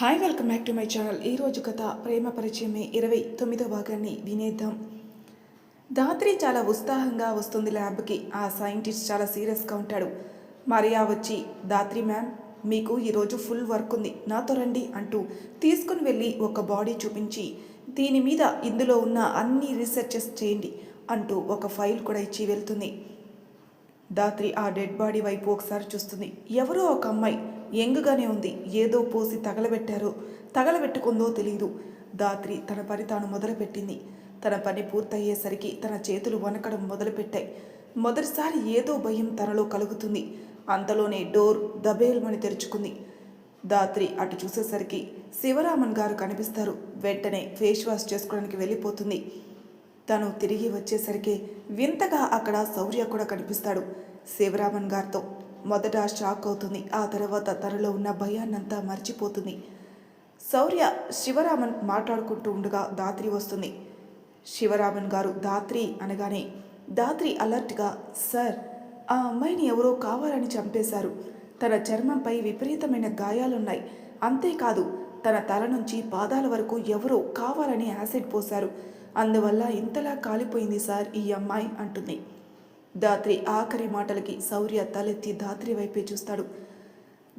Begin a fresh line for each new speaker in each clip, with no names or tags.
Hi welcome back to my channel. ఈరోజు కథ ప్రేమ పరిచయమే 29వ భాగాన్ని వినేద్దాం. ధాత్రి చాలా ఉత్సాహంగా వస్తుంది ల్యాబ్కి. ఆ సైంటిస్ట్ చాలా సీరియస్గా ఉంటాడు. మరియా వచ్చి, ధాత్రి మ్యామ్, మీకు ఈరోజు ఫుల్ వర్క్ ఉంది, నాతో రండి అంటూ తీసుకుని వెళ్ళి ఒక బాడీ చూపించి, దీని మీద ఇందులో ఉన్న అన్ని రీసెర్చెస్ చేయండి అంటూ ఒక ఫైల్ కూడా ఇచ్చి వెళ్తుంది. ధాత్రి ఆ డెడ్ బాడీ వైపు ఒకసారి చూస్తుంది. ఎవరో ఒక అమ్మాయి యంగ్గానే ఉంది. ఏదో పోసి తగలబెట్టుకుందో తెలియదు. ధాత్రి తన పని తాను మొదలుపెట్టింది. తన పని పూర్తయ్యేసరికి తన చేతులు వణకడం మొదలుపెట్టాయి. మొదటిసారి ఏదో భయం తనలో కలుగుతుంది. అంతలోనే డోర్ దబేల్మని తెరుచుకుంది. ధాత్రి అటు చూసేసరికి శివరామన్ గారు కనిపిస్తారు. వెంటనే ఫేస్ వాష్ చేసుకోవడానికి వెళ్ళిపోతుంది. తను తిరిగి వచ్చేసరికి వింతగా అక్కడ శౌర్య కూడా కనిపిస్తాడు శివరామన్ గారితో. మొదట షాక్ అవుతుంది. ఆ తర్వాత తనలో ఉన్న భయాన్నంతా మర్చిపోతుంది. శౌర్య శివరామన్ మాట్లాడుకుంటూ ఉండగా ధాత్రి వస్తుంది. శివరామన్ గారు ధాత్రి అనగానే ధాత్రి అలర్ట్గా, సార్, ఆ అమ్మాయిని ఎవరో కావాలని చంపేశారు. తన చర్మంపై విపరీతమైన గాయాలున్నాయి. అంతేకాదు, తన తల నుంచి పాదాల వరకు ఎవరో కావాలని యాసిడ్ పోశారు. అందువల్ల ఇంతలా కాలిపోయింది సార్ ఈ అమ్మాయి అంటుంది. ధాత్రి ఆఖరి మాటలకి శౌర్య తలెత్తి ధాత్రి వైపే చూస్తాడు.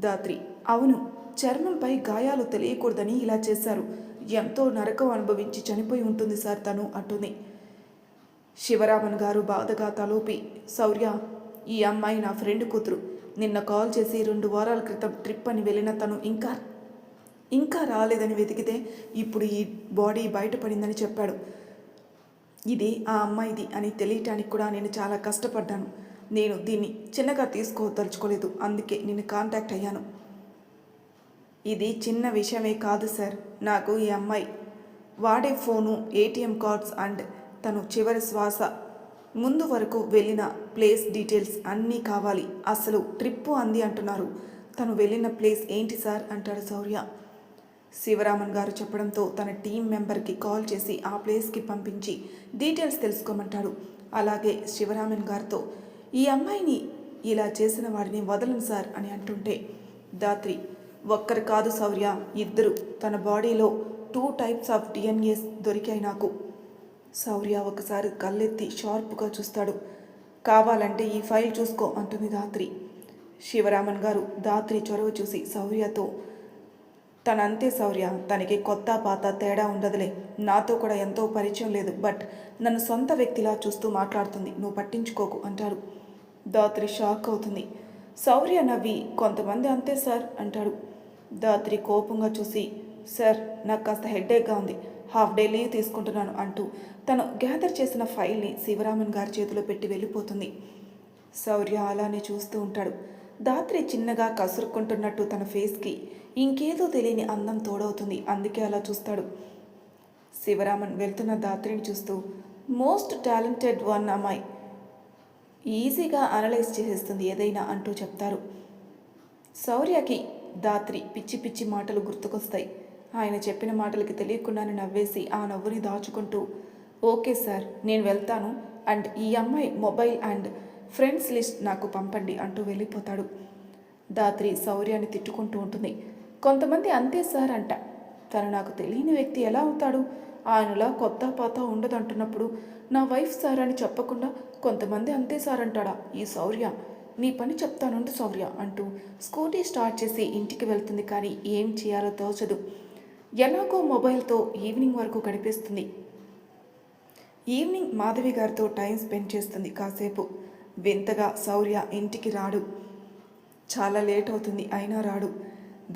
ధాత్రి, అవును, చర్మంపై గాయాలు తెలియకూడదని ఇలా చేశారు. ఎంతో నరకం అనుభవించి చనిపోయి ఉంటుంది సార్ తను అంటుంది. శివరామన్ గారు బాధగా తలోపి, శౌర్య, ఈ అమ్మాయి నా ఫ్రెండ్ కూతురు. నిన్న కాల్ చేసి 2 వారాల క్రితం ట్రిప్ అని వెళ్ళిన తను ఇంకా రాలేదని వెతికితే ఇప్పుడు ఈ బాడీ బయటపడిందని చెప్పాడు. ఇది ఆ అమ్మాయిది అని తెలియటానికి కూడా నేను చాలా కష్టపడ్డాను. నేను దీన్ని చిన్నగా తీసుకోదలుచుకోలేదు. అందుకే నేను కాంటాక్ట్ అయ్యాను. ఇది చిన్న విషయమే కాదు సార్. నాకు ఈ అమ్మాయి వాడే ఫోను, ఏటీఎం కార్డ్స్ అండ్ తను చివరి శ్వాస ముందు వరకు వెళ్ళిన ప్లేస్ డీటెయిల్స్ అన్నీ కావాలి. అసలు ట్రిప్పు అంది అంటున్నారు. తను వెళ్ళిన ప్లేస్ ఏంటి సార్ అంటాడు శౌర్య. శివరామన్ గారు చెప్పడంతో తన టీం మెంబర్కి కాల్ చేసి ఆ ప్లేస్కి పంపించి డీటెయిల్స్ తెలుసుకోమంటాడు. అలాగే శివరామన్ గారితో, ఈ అమ్మాయిని ఇలా చేసిన వాడిని వదలను సార్ అని అంటుంటే, ధాత్రి, ఒక్కరు కాదు శౌర్య, 2. తన బాడీలో 2 టైప్స్ ఆఫ్ డిఎన్ఏస్ దొరికాయి నాకు. శౌర్య ఒకసారి కళ్ళెత్తి షార్ప్గా చూస్తాడు. కావాలంటే ఈ ఫైల్ చూసుకో అంటుంది ధాత్రి. శివరామన్ గారు ధాత్రి చొరవ చూసి శౌర్యతో, తనంతే శౌర్య, తనకి కొత్త పాత తేడా ఉండదులే. నాతో కూడా ఎంతో పరిచయం లేదు, బట్ నన్ను సొంత వ్యక్తిలా చూస్తూ మాట్లాడుతుంది. నువ్వు పట్టించుకోకు అంటారు. ధాత్రి షాక్ అవుతుంది. శౌర్య నవ్వి, కొంతమంది అంతే సార్ అంటాడు. ధాత్రి కోపంగా చూసి, సార్, నాకు కాస్త హెడ్ఏక్గా ఉంది, హాఫ్ డే లీవ్ తీసుకుంటున్నాను అంటూ తను గ్యాదర్ చేసిన ఫైల్ని శివరామన్ గారి చేతిలో పెట్టి వెళ్ళిపోతుంది. శౌర్య అలానే చూస్తూ ఉంటాడు. ధాత్రి చిన్నగా కసురుకుంటున్నట్టు తన ఫేస్కి ఇంకేదో తెలియని అందం తోడవుతుంది. అందుకే అలా చూస్తాడు. శివరామన్ వెళ్తున్న ధాత్రిని చూస్తూ, మోస్ట్ టాలెంటెడ్ వన్ అమ్మాయి, ఈజీగా అనలైజ్ చేసేస్తుంది ఏదైనా అంటూ చెప్తారు. శౌర్యకి ధాత్రి పిచ్చి పిచ్చి మాటలు గుర్తుకొస్తాయి. ఆయన చెప్పిన మాటలకి తెలియకుండానే నవ్వేసి ఆ నవ్వుని దాచుకుంటూ, ఓకే సార్, నేను వెళ్తాను, అండ్ ఈ అమ్మాయి మొబైల్ అండ్ ఫ్రెండ్స్ లిస్ట్ నాకు పంపండి అంటూ వెళ్ళిపోతాడు. ధాత్రి శౌర్యాన్ని తిట్టుకుంటూ ఉంటుంది. కొంతమంది అంతే సార్ అంట. తను నాకు తెలియని వ్యక్తి ఎలా అవుతాడు? ఆయనలా కొత్త పాత ఉండదు అంటున్నప్పుడు నా వైఫ్ సార్ అని చెప్పకుండా కొంతమంది అంతే సార్ అంటాడా ఈ శౌర్య? నీ పని చెప్తానుండు శౌర్య అంటూ స్కూటీ స్టార్ట్ చేసి ఇంటికి వెళ్తుంది. కానీ ఏం చేయాలో తోచదు. ఎలాగో మొబైల్తో ఈవినింగ్ వరకు గడిపేస్తుంది. ఈవినింగ్ మాధవి గారితో టైం స్పెండ్ చేస్తుంది కాసేపు. వింతగా శౌర్య ఇంటికి రాడు. చాలా లేట్ అవుతుంది, అయినా రాడు.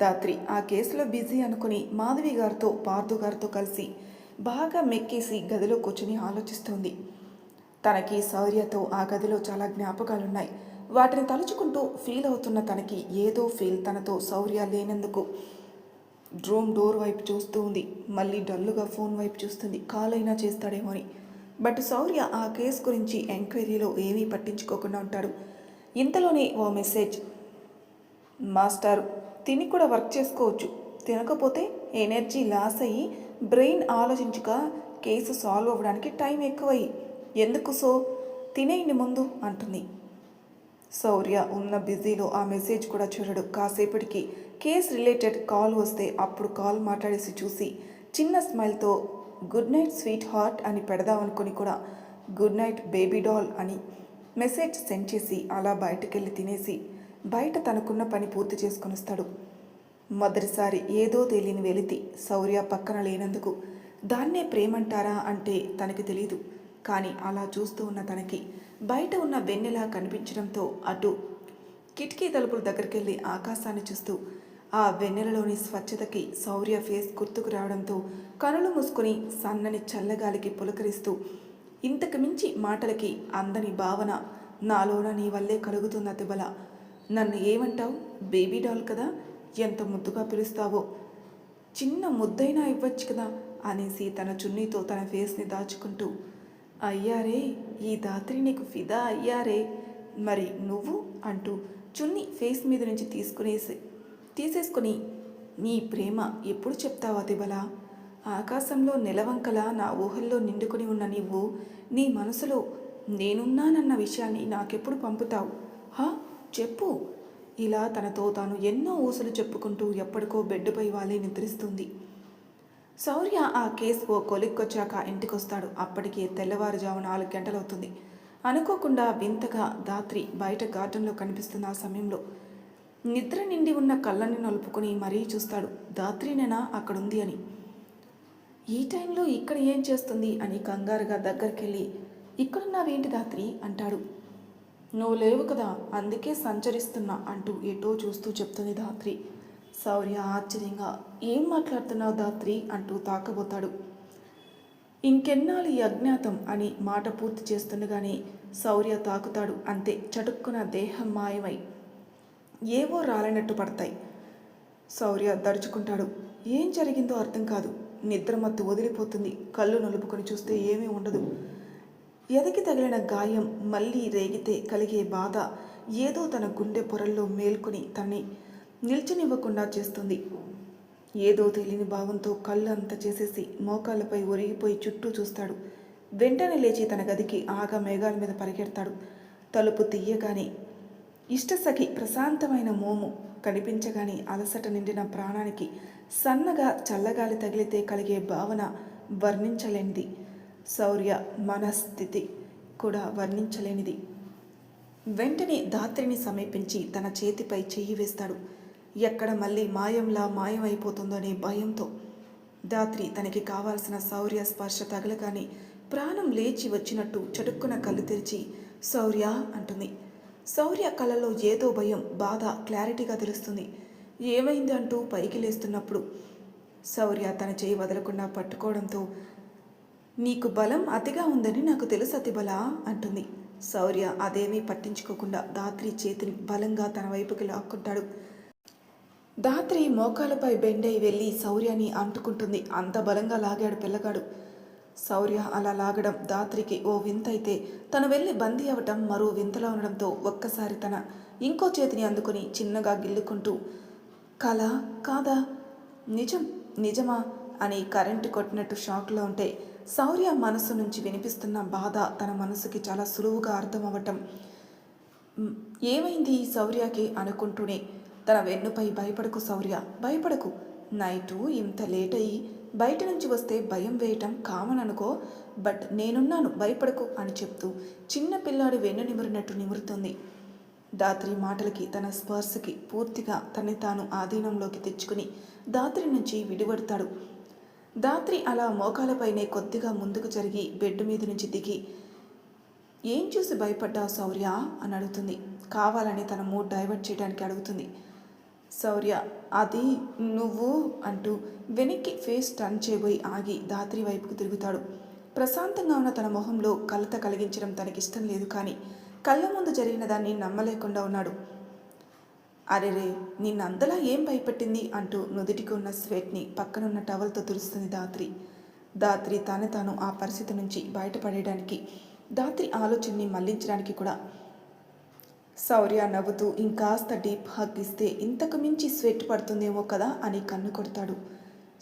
ధాత్రి ఆ కేసులో బిజీ అనుకుని మాధవి గారితో పార్థు గారితో కలిసి బాగా మెక్కేసి గదిలో కూర్చుని ఆలోచిస్తుంది. తనకి శౌర్యతో ఆ గదిలో చాలా జ్ఞాపకాలున్నాయి. వాటిని తలుచుకుంటూ ఫీల్ అవుతున్న తనకి ఏదో ఫీల్ తనతో శౌర్య లేనందుకు. రూమ్ డోర్ వైపు చూస్తూ ఉంది. మళ్ళీ డల్లుగా ఫోన్ వైపు చూస్తుంది, కాల్ అయినా చేస్తాడేమో అని. బట్ శౌర్య ఆ కేసు గురించి ఎంక్వైరీలో ఏమీ పట్టించుకోకుండా ఉంటాడు. ఇంతలోనే ఓ మెసేజ్, మాస్టర్, తిని కూడా వర్క్ చేసుకోవచ్చు, తినకపోతే ఎనర్జీ లాస్ అయ్యి బ్రెయిన్ ఆలోచించక కేసు సాల్వ్ అవ్వడానికి టైం ఎక్కువయ్యి, ఎందుకు సో తినేయండి ముందు అంటుంది. శౌర్య ఉన్న బిజీలో ఆ మెసేజ్ కూడా చూడడు. కాసేపటికి కేస్ రిలేటెడ్ కాల్ వస్తే అప్పుడు కాల్ మాట్లాడేసి చూసి చిన్న స్మైల్తో గుడ్ నైట్ స్వీట్ హార్ట్ అని పెడదామనుకుని కూడా గుడ్ నైట్ బేబీ డాల్ అని మెసేజ్ సెండ్ చేసి అలా బయటకెళ్ళి తినేసి బయట తనకున్న పని పూర్తి చేసుకొని వస్తాడు. మొదటిసారి ఏదో తెలియని వెలితి శౌర్య పక్కన లేనందుకు దాన్నే ప్రేమంటారా అంటే తనకి తెలీదు. కానీ అలా చూస్తూ ఉన్న తనకి బయట ఉన్న వెన్నెలా కనిపించడంతో అటు కిటికీ తలుపుల దగ్గరికి ఆకాశాన్ని చూస్తూ ఆ వెన్నెలలోని స్వచ్ఛతకి శౌర్య ఫేస్ గుర్తుకు రావడంతో కనులు మూసుకొని సన్నని చల్లగాలికి పులకరిస్తూ ఇంతకు మించి మాటలకి అందని భావన నాలోన నీ వల్లే కలుగుతున్న తిబల. నన్ను ఏమంటావు? బేబీ డాల్ కదా, ఎంత ముద్దుగా పిలుస్తావో, చిన్న ముద్దైనా ఇవ్వచ్చు కదా అనేసి తన చున్నీతో తన ఫేస్ని దాచుకుంటూ అయ్యారే ఈ దాత్రి నీకు ఫిదా అయ్యారే, మరి నువ్వు అంటూ చున్నీ ఫేస్ మీద నుంచి తీసేసుకొని నీ ప్రేమ ఎప్పుడు చెప్తావా తిబల? ఆకాశంలో నెలవంకలా నా ఊహల్లో నిండుకొని ఉన్న నీవు నీ మనసులో నేనున్నానన్న విషయాన్ని నాకెప్పుడు పంపుతావు? చెప్పు. ఇలా తనతో తాను ఎన్నో ఊసులు చెప్పుకుంటూ ఎప్పటికో బెడ్డుపై వాలే నిద్రిస్తుంది. శౌర్య ఆ కేసు ఓ కొలిక్కొచ్చాక ఇంటికొస్తాడు. అప్పటికే తెల్లవారుజాము 4 గంటలవుతుంది. అనుకోకుండా వింతగా దాత్రి బయట గార్డెన్లో కనిపిస్తున్న ఆ సమయంలో నిద్ర నిండి ఉన్న కళ్ళని నలుపుకొని మరీ చూస్తాడు. దాత్రినేనా అక్కడుంది అని. ఈ టైంలో ఇక్కడ ఏం చేస్తుంది అని కంగారుగా దగ్గరికెళ్ళి ఇక్కడున్నావేంటి దాత్రి అంటాడు. నువ్వు లేవు కదా, అందుకే సంచరిస్తున్నా అంటూ ఎటో చూస్తూ చెప్తుంది దాత్రి. శౌర్య ఆశ్చర్యంగా ఏం మాట్లాడుతున్నావు దాత్రి అంటూ తాకబోతాడు. ఇంకెన్నాళ్ళు ఈ అజ్ఞాతం అని మాట పూర్తి చేస్తుండగానే శౌర్య తాకుతాడు. అంతే, చటుక్కున దేహం మాయమై ఏవో రాలినట్టు పడతాయి. శౌర్య దడుచుకుంటాడు. ఏం జరిగిందో అర్థం కాదు. నిద్రమత్తు వదిలిపోతుంది. కళ్ళు నలుపుకొని చూస్తే ఏమీ ఉండదు. ఎదకి తగిలిన గాయం మళ్ళీ రేగితే కలిగే బాధ ఏదో తన గుండె పొరల్లో మేల్కొని తన్ని నిల్చనివ్వకుండా చేస్తుంది. ఏదో తెలియని భావంతో కళ్ళు అంత చేసేసి మోకాళ్ళపై ఒరిగిపోయి చుట్టూ చూస్తాడు. వెంటనే లేచి తన గదికి ఆగా మేఘాల మీద పరిగెడతాడు. తలుపు తీయగానే ఇష్టసఖి ప్రశాంతమైన మోము కనిపించగానే అలసట నిండిన ప్రాణానికి సన్నగా చల్లగాలి తగిలితే కలిగే భావన వర్ణించలేనిది. శౌర్య మనస్థితి కూడా వర్ణించలేనిది. వెంటనే దాత్రిని సమీపించి తన చేతిపై చెయ్యి వేస్తాడు. ఎక్కడ మళ్ళీ మాయమైపోతుందోనే భయంతో దాత్రి తనకి కావాల్సిన శౌర్య స్పర్శ తగలగానే ప్రాణం లేచి వచ్చినట్టు చటుక్కున కళ్ళు తెరిచి శౌర్య అంటుంది. శౌర్య కళ్ళలో ఏదో భయం, బాధ క్లారిటీగా తెలుస్తుంది. ఏమైంది అంటూ పైకి లేస్తున్నప్పుడు శౌర్య తన చేయి వదలకుండా పట్టుకోవడంతో నీకు బలం అతిగా ఉందని నాకు తెలుసు అతిబల అంటుంది. శౌర్య అదేమీ పట్టించుకోకుండా దాత్రి చేతిని బలంగా తన వైపుకి లాక్కుంటాడు. దాత్రి మోకాలపై బెండై వెళ్ళి శౌర్యాన్ని అంటుకుంటుంది. అంత బలంగా లాగాడు పిల్లగాడు. శౌర్య అలా లాగడం దాత్రికి ఓ వింత అయితే తను వెళ్ళి బందీ అవ్వటం మరో వింతలా ఉండడంతో ఒక్కసారి తన ఇంకో చేతిని అందుకుని చిన్నగా గిల్లుకుంటూ కళ కాదా, నిజమా అని కరెంటు కొట్టినట్టు షాక్లో ఉంటే శౌర్య మనసు నుంచి వినిపిస్తున్న బాధ తన మనసుకి చాలా సులువుగా అర్థమవ్వటం. ఏమైంది శౌర్యకి అనుకుంటూనే తన వెన్నుపై భయపడకు శౌర్య, భయపడకు. నైటు ఇంత లేట్ అయ్యి బయట నుంచి వస్తే భయం వేయటం కామన్ అనుకో, బట్ నేనున్నాను, భయపడకు అని చెప్తూ చిన్న పిల్లాడు వెన్ను నిమురినట్టు నిమురుతుంది. దాత్రి మాటలకి తన స్పర్శకి పూర్తిగా తనని తాను ఆధీనంలోకి తెచ్చుకుని దాత్రి నుంచి విడిపడతాడు. దాత్రి అలా మోకాలపైనే కొద్దిగా ముందుకు జరిగి బెడ్ మీద నుంచి దిగి ఏం చూసి భయపడ్డావు శౌర్య అని అడుగుతుంది. కావాలని తన మూడ్ డైవర్ట్ చేయడానికి అడుగుతుంది. శౌర్య అది నువ్వు అంటూ వెనక్కి ఫేస్ టర్న్ చేయబోయి ఆగి దాత్రి వైపుకు తిరుగుతాడు. ప్రశాంతంగా ఉన్న తన మొహంలో కలత కలిగించడం తనకిష్టం లేదు. కానీ కళ్ళ ముందు జరిగిన దాన్ని నమ్మలేకుండా ఉన్నాడు. అరెరే నిన్నంతలా ఏం భయపెట్టింది అంటూ నుదుటికి ఉన్న స్వెట్ని పక్కనున్న టవల్తో తుడుస్తుంది దాత్రి తాను ఆ పరిస్థితి నుంచి బయటపడేయడానికి దాత్రి ఆలోచనని మళ్లించడానికి కూడా శౌర్య నవ్వుతూ ఇంకాస్త డీప్ హగ్ ఇస్తే ఇంతకు మించి స్వెట్ పడుతుందేమో కదా అని కన్ను కొడతాడు.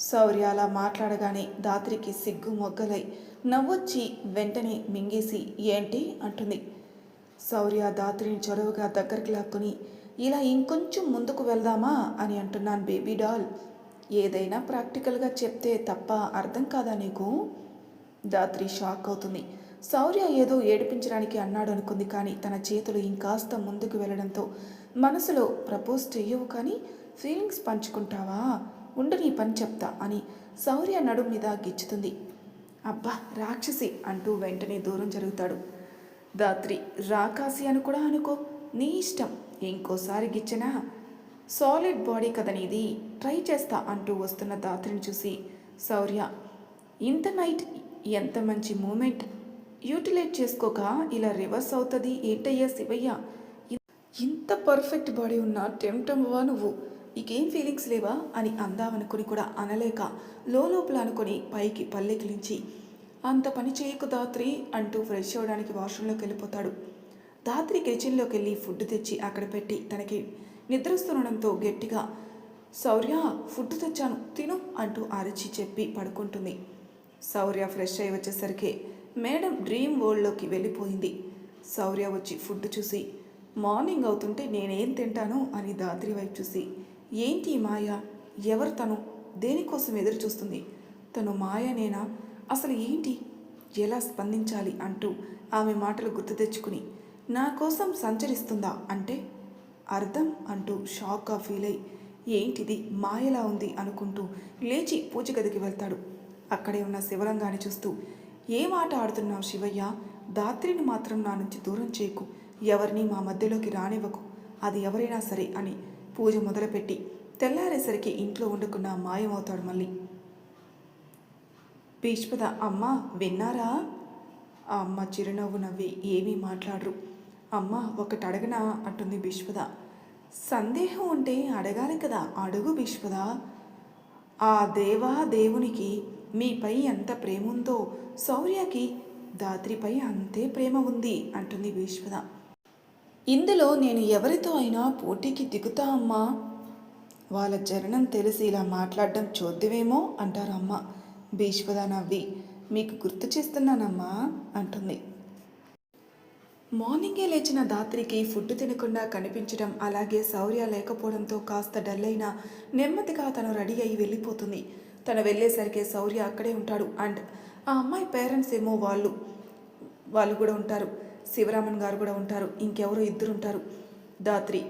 శౌర్య అలా మాట్లాడగానే దాత్రికి సిగ్గు మొగ్గలై నవ్వొచ్చి వెంటనే మింగేసి ఏంటి అంటుంది. శౌర్య దాత్రిని చొరవగా దగ్గరికి లాక్కుని ఇలా ఇంకొంచెం ముందుకు వెళ్దామా అని అంటున్నాను బేబీ డాల్. ఏదైనా ప్రాక్టికల్గా చెప్తే తప్ప అర్థం కాదా నీకు? ధాత్రి షాక్ అవుతుంది. శౌర్య ఏదో ఏడిపించడానికి అన్నాడు అనుకుంది, కానీ తన చేతులు ఇంకాస్త ముందుకు వెళ్ళడంతో మనసులో ప్రపోజ్ చెయ్యవు కానీ ఫీలింగ్స్ పంచుకుంటావా, ఉండు నీ పని చెప్తా అని శౌర్య నడుం మీద గిచ్చుతుంది. అబ్బా రాక్షసి అంటూ వెంటనే దూరం జరుగుతాడు. ధాత్రి రాకాసి అని కూడా అనుకో, నీ ఇష్టం, ఇంకోసారి గిచ్చనా, సాలిడ్ బాడీ కదా నీది, ట్రై చేస్తా అంటూ వస్తున్న ధాత్రిని చూసి శౌర్య, ఇంత నైట్ ఎంత మంచి మూమెంట్ యూటిలైజ్ చేసుకోక ఇలా రివర్స్ అవుతుంది ఏంటయ్యా శివయ్య, ఇంత పర్ఫెక్ట్ బాడీ ఉన్న టెంప్టమ్వా నువ్వు, నీకేం ఫీలింగ్స్ లేవా అని అందామనుకుని కూడా అనలేక లోపల అనుకొని పైకి పల్లెకిలించి, అంత పని చేయకు ధాత్రి అంటూ ఫ్రెష్ అవ్వడానికి వాష్రూమ్లోకి వెళ్ళిపోతాడు. ధాత్రి కిచెన్లోకి వెళ్ళి ఫుడ్ తెచ్చి అక్కడ పెట్టి తనకి నిద్రస్తుండడంతో గట్టిగా, శౌర్య ఫుడ్ తెచ్చాను తిను అంటూ అరిచి చెప్పి పడుకుంటుంది. శౌర్య ఫ్రెష్ అయి వచ్చేసరికి మేడం డ్రీమ్ వరల్డ్లోకి వెళ్ళిపోయింది. శౌర్య వచ్చి ఫుడ్ చూసి, మార్నింగ్ అవుతుంటే నేనేం తింటాను అని ధాత్రి వైపు చూసి, ఏంటి మాయ, ఎవరు తను, దేనికోసం ఎదురు చూస్తుంది, తను మాయనేనా, అసలు ఏంటి, ఎలా స్పందించాలి అంటూ ఆమె మాటలు గుర్తు తెచ్చుకుని, నా కోసం సంచరిస్తుందా అంటే అర్థం అంటూ షాక్గా ఫీల్ అయి, ఏంటిది మాయలా ఉంది అనుకుంటూ లేచి పూజ గదికి వెళ్తాడు. అక్కడే ఉన్న శివలింగాన్ని చూస్తూ, ఏం ఆట ఆడుతున్నావు శివయ్య, ధాత్రిని మాత్రం నా నుంచి దూరం చేయకు, ఎవరిని మా మధ్యలోకి రానివ్వకు, అది ఎవరైనా సరే అని పూజ మొదలుపెట్టి తెల్లారేసరికి ఇంట్లో ఉండకుండా మాయమవుతాడు. మళ్ళీ భీష్పద, అమ్మ విన్నారా? ఆ అమ్మ చిరునవ్వు నవ్వి ఏమీ మాట్లాడరు. అమ్మ ఒకటి అడగనా అంటుంది భీష్పద. సందేహం ఉంటే అడగాలి కదా, అడుగు భీష్పద. ఆ దేవునికి మీపై ఎంత ప్రేమ ఉందో శౌర్యకి ధాత్రిపై అంతే ప్రేమ ఉంది అంటుంది భీష్పద. ఇందులో నేను ఎవరితో అయినా పోటీకి దిగుతా అమ్మా, వాళ్ళ జననం తెలిసి ఇలా మాట్లాడడం చూద్దామేమో అంటారు అమ్మ. భీష్పద నవ్వి, మీకు గుర్తు చేస్తున్నానమ్మా అంటుంది. మార్నింగే లేచిన ధాత్రికి ఫుడ్ తినకుండా కనిపించడం, అలాగే శౌర్య లేకపోవడంతో కాస్త డల్ అయినా నెమ్మదిగా తను రెడీ అయ్యి వెళ్ళిపోతుంది. తను వెళ్ళేసరికి శౌర్య అక్కడే ఉంటాడు. అండ్ ఆ అమ్మాయి పేరెంట్స్ ఏమో వాళ్ళు కూడా ఉంటారు, శివరామన్ గారు కూడా ఉంటారు, ఇంకెవరో ఇద్దరు ఉంటారు. ధాత్రి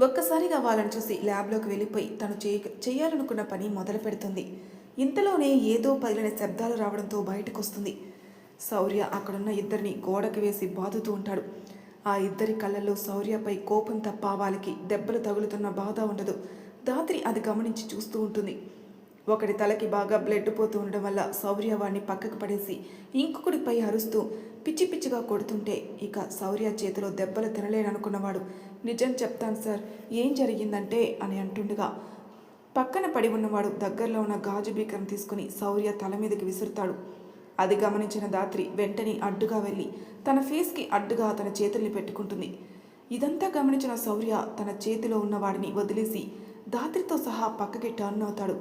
ఒక్కసారిగా వాళ్ళని చూసి ల్యాబ్లోకి వెళ్ళిపోయి తను చేయాలనుకున్న పని మొదలు పెడుతుంది. ఇంతలోనే ఏదో పగిలిన శబ్దాలు రావడంతో బయటకు వస్తుంది. శౌర్య అక్కడున్న ఇద్దరిని గోడకి వేసి బాదుతూ ఉంటాడు. ఆ ఇద్దరి కళ్ళల్లో శౌర్యపై కోపం తప్ప వాళ్ళకి దెబ్బలు తగులుతున్న బాధ ఉండదు. ధాత్రి అది గమనించి చూస్తూ ఉంటుంది. ఒకటి తలకి బాగా బ్లడ్ పోతూ ఉండడం వల్ల శౌర్య వాడిని పక్కకు పడేసి ఇంకొకడిపై అరుస్తూ పిచ్చి పిచ్చిగా కొడుతుంటే, ఇక శౌర్య చేతిలో దెబ్బలు తినలేననుకున్నవాడు, నిజం చెప్తాను సార్, ఏం జరిగిందంటే అని అంటుండగా పక్కన పడి ఉన్నవాడు దగ్గరలో ఉన్న గాజు బీకరం తీసుకుని శౌర్య తల మీదకి విసురుతాడు. అది గమనించిన ధాత్రి వెంటనే అడ్డుగా వెళ్ళి తన ఫేస్కి అడ్డుగా తన చేతుల్ని పెట్టుకుంటుంది. ఇదంతా గమనించిన శౌర్య తన చేతిలో ఉన్నవాడిని వదిలేసి ధాత్రితో సహా పక్కకి టర్న్ అవుతాడు.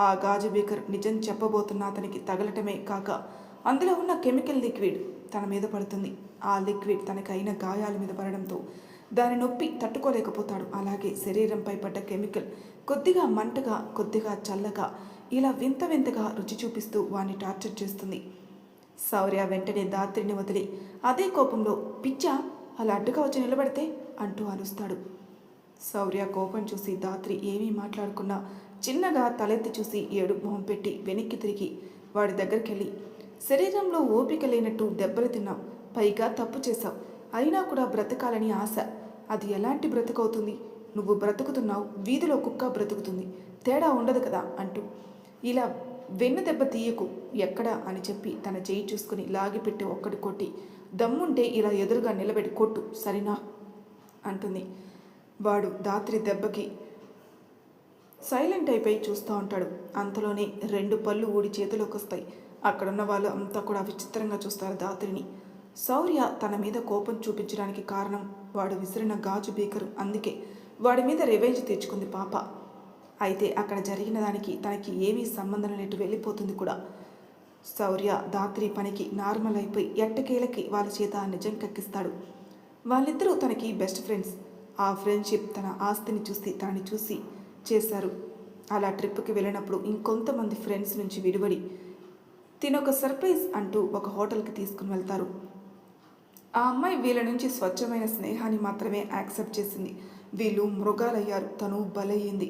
ఆ గాజు బీకర్ నిజం చెప్పబోతున్న అతనికి తగలటమే కాక అందులో ఉన్న కెమికల్ లిక్విడ్ తన మీద పడుతుంది. ఆ లిక్విడ్ తనకైన గాయాల మీద పడడంతో దాని నొప్పి తట్టుకోలేకపోతాడు. అలాగే శరీరంపై పడ్డ కెమికల్ కొద్దిగా మంటగా, కొద్దిగా చల్లగా, ఇలా వింత వింతగా రుచి చూపిస్తూ వాణ్ణి టార్చర్ చేస్తుంది. శౌర్య వెంటనే ధాత్రిని వదిలి అదే కోపంలో, పిచ్చా అలా అడ్డుగా వచ్చి నిలబడితే అంటూ అరుస్తాడు. శౌర్య కోపం చూసి ధాత్రి ఏమీ మాట్లాడకుండా చిన్నగా తలెత్తి చూసి ఏడు మొహం పెట్టి వెనక్కి తిరిగి వాడి దగ్గరికి వెళ్ళి, శరీరంలో ఓపిక లేనట్టు దెబ్బలు తిన్నావు, పైగా తప్పు చేశావు, అయినా కూడా బ్రతకాలని ఆశ, అది ఎలాంటి బ్రతుకవుతుంది, నువ్వు బ్రతుకుతున్నావు, వీధిలో కుక్క బ్రతుకుతుంది, తేడా ఉండదు కదా అంటూ, ఇలా వెన్ను దెబ్బ తీయకు ఎక్కడా అని చెప్పి తన చేయి చూసుకుని లాగిపెట్టి ఒక్కటి కొట్టి, దమ్ముంటే ఇలా ఎదురుగా నిలబెట్టి కొట్టు సరేనా అంటుంది. వాడు ధాత్రి దెబ్బకి సైలెంట్ అయిపోయి చూస్తూ ఉంటాడు. అంతలోనే 2 పళ్ళు ఊడి చేతిలోకి వస్తాయి. అక్కడున్న వాళ్ళు అంతా కూడా విచిత్రంగా చూస్తారు ధాత్రిని. శౌర్య తన మీద కోపం చూపించడానికి కారణం వాడు విసిరిన గాజు బీకరు, అందుకే వాడి మీద రివెంజ్ తెచ్చుకుంది పాప. అయితే అక్కడ జరిగిన దానికి తనకి ఏమీ సంబంధం లేనట్టు వెళ్ళిపోతుంది కూడా. శౌర్య ధాత్రి పనికి నార్మల్ అయిపోయి ఎట్టకేలకి వాళ్ళ చేత నిజం కక్కిస్తాడు. వాళ్ళిద్దరూ తనకి బెస్ట్ ఫ్రెండ్స్. ఆ ఫ్రెండ్షిప్ తన ఆస్తిని చూసి తనని చూసి చేశారు. అలా ట్రిప్కి వెళ్ళినప్పుడు ఇంకొంతమంది ఫ్రెండ్స్ నుంచి విడిపడి తినొక సర్ప్రైజ్ అంటూ ఒక హోటల్కి తీసుకుని వెళ్తారు. ఆ అమ్మాయి వీళ్ళ నుంచి స్వచ్ఛమైన స్నేహాన్ని మాత్రమే యాక్సెప్ట్ చేసింది. వీళ్ళు మృగాలయ్యారు, తను బలయ్యింది.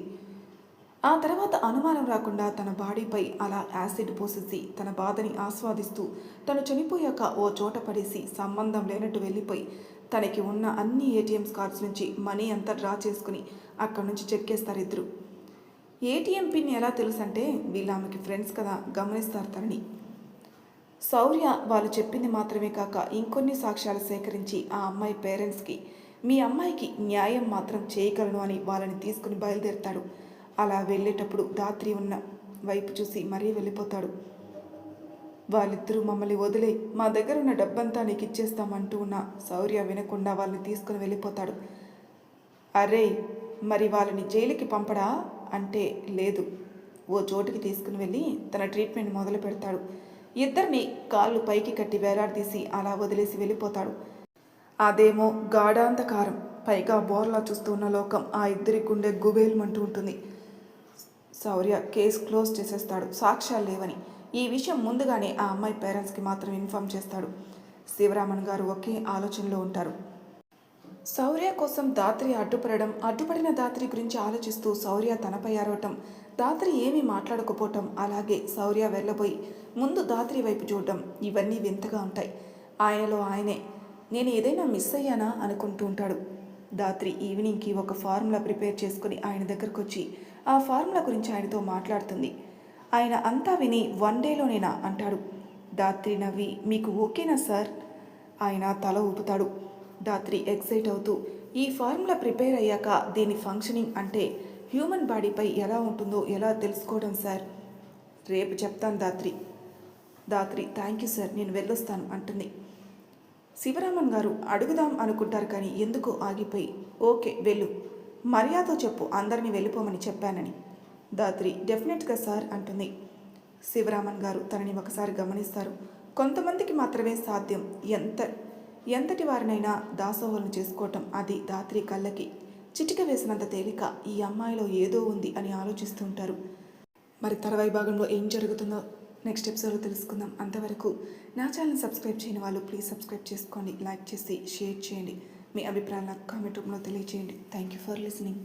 ఆ తర్వాత అనుమానం రాకుండా తన బాడీపై అలా యాసిడ్ పోసేసి తన బాధని ఆస్వాదిస్తూ తను చనిపోయాక ఓ చోట పడేసి సంబంధం లేనట్టు వెళ్ళిపోయి తనకి ఉన్న అన్ని ఏటీఎంస్ కార్డ్స్ నుంచి మనీ అంతా డ్రా చేసుకుని అక్కడి నుంచి చెక్కేస్తారు ఇద్దరు. ఏటీఎం పిన్ ఎలా తెలుసంటే వీళ్ళు ఆమెకి ఫ్రెండ్స్ కదా, గమనిస్తారు తనని. శౌర్య వాళ్ళు చెప్పింది మాత్రమే కాక ఇంకొన్ని సాక్ష్యాలు సేకరించి ఆ అమ్మాయి పేరెంట్స్కి మీ అమ్మాయికి న్యాయం మాత్రం చేయగలను అని వాళ్ళని తీసుకుని బయలుదేరుతాడు. అలా వెళ్ళేటప్పుడు దాత్రి ఉన్న వైపు చూసి మరీ వెళ్ళిపోతాడు. వాళ్ళిద్దరూ మమ్మల్ని వదిలే మా దగ్గర ఉన్న డబ్బంతా నీకు ఇచ్చేస్తామంటూ ఉన్న శౌర్య వినకుండా వాళ్ళని తీసుకుని వెళ్ళిపోతాడు. అరే మరి వాళ్ళని జైలుకి పంపడా అంటే లేదు, ఓ చోటుకి తీసుకుని వెళ్ళి తన ట్రీట్మెంట్ మొదలు పెడతాడు. ఇద్దరిని కాళ్ళు పైకి కట్టి వేలాడదీసి అలా వదిలేసి వెళ్ళిపోతాడు. అదేమో గాఢాంధకారం, పైగా బోర్లా చూస్తున్న లోకం ఆ ఇద్దరి గుండె గుబేల్మంటూ ఉంటుంది. శౌర్య కేసు క్లోజ్ చేసేస్తాడు, సాక్ష్యాలు లేవని. ఈ విషయం ముందుగానే ఆ అమ్మాయి పేరెంట్స్కి మాత్రం ఇన్ఫామ్ చేస్తాడు. శివరామన్ గారు ఒకే ఆలోచనలో ఉంటారు. శౌర్య కోసం దాత్రి అడ్డుపడిన దాత్రి గురించి ఆలోచిస్తూ శౌర్య తనపై అరవటం, దాత్రి ఏమీ మాట్లాడకపోవటం, అలాగే శౌర్య వెళ్ళబోయి ముందు దాత్రి వైపు చూడటం, ఇవన్నీ వింతగా ఉంటాయి. ఆయనలో ఆయనే నేను ఏదైనా మిస్ అయ్యానా అనుకుంటూ ఉంటాడు. దాత్రి ఈవినింగ్కి ఒక ఫార్ములా ప్రిపేర్ చేసుకుని ఆయన దగ్గరకు వచ్చి ఆ ఫార్ములా గురించి ఆయనతో మాట్లాడుతుంది. ఆయన అంతా విని 1 డేలోనేనా అంటాడు. దాత్రి నవ్వి మీకు ఓకేనా సార్? ఆయన తల ఊపుతాడు. దాత్రి ఎక్సైట్ అవుతూ ఈ ఫార్ములా ప్రిపేర్ అయ్యాక దీని ఫంక్షనింగ్ అంటే హ్యూమన్ బాడీపై ఎలా ఉంటుందో ఎలా తెలుసుకోవడం సార్? రేపు చెప్తాను దాత్రి. థ్యాంక్ యూ సార్, నేను వెళ్ళొస్తాను అంటుంది. శివరామన్ గారు అడుగుదాం అనుకుంటారు కానీ ఎందుకో ఆగిపోయి ఓకే వెళ్ళు, మర్యాద చెప్పు అందరినీ వెళ్ళిపోమని చెప్పానని. దాత్రి డెఫినెట్గా సార్ అంటుంది. శివరామన్ గారు తనని ఒకసారి గమనిస్తారు. కొంతమందికి మాత్రమే సాధ్యం ఎంతటి వారినైనా దాసోహులను చేసుకోవటం, అది దాత్రి కళ్ళకి చిటిక వేసినంత తేలిక. ఈ అమ్మాయిలో ఏదో ఉంది అని ఆలోచిస్తూ ఉంటారు. మరి తర్వాయి భాగంలో ఏం జరుగుతుందో నెక్స్ట్ ఎపిసోడ్లో తెలుసుకుందాం. అంతవరకు నా ఛానల్ సబ్స్క్రైబ్ చేయని వాళ్ళు ప్లీజ్ సబ్స్క్రైబ్ చేసుకోండి, లైక్ చేసి షేర్ చేయండి, మీ అభిప్రాయాలను కామెంట్ రూపంలో తెలియజేయండి. Thank you for listening.